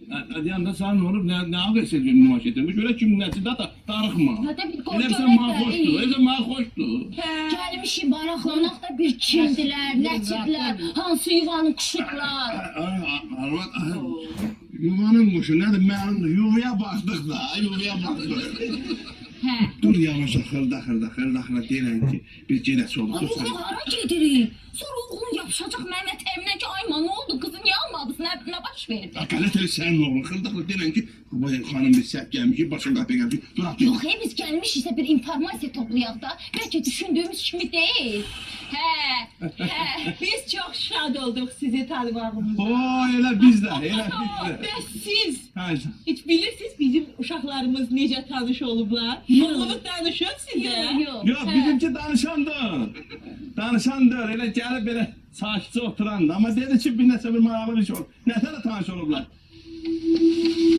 Deyəndə sən olub, nə ağrısı ediyorsun nümayiş etdirmiş, öyle kim nəsi də darıxma. Elə sən mənə xoşdur, elə mənə xoşdur. Gəlmişik maraqlanaq da bir kimdilər, nəçidlər, hansı yuvanı quşublar. Arvad, yuvanın quşu nədir, mənim yuvaya baxdıq da, yuvaya baxdıq. Dur yavaş, xırda deyilən ki, biz gedəsi olduq. Oğlum, hara gedirik? Sonra oğlum yapışacaq mənim ətəyimdən ki, ayma, nə oldu, qızı niyə almadınız, nə baş verdi? Qələt elə sənin oğlun, xırda deyilən ki, xanım bir səhv gəlmiş ki, başın qapıya gəlmiş ki, duraq deyil. Yox, biz gəlmişiksə bir informasiya toplayaq da, bəlkə düşündüyümüz kimi deyil. Biz çox şad olduq sizi tanımağımıza. Elə biz də, elə biz də. Bəs siz hiç bilirsiniz bizim uşaqlarımız necə tanış olublar? Oğlumuz danışıyor sizə? Yox, bizimki danışandır, elə gəlib belə sakitcə oturandı. Amma dedi ki, bir nəsə bir maraqlı iş olur. Nətə də tanış olublar?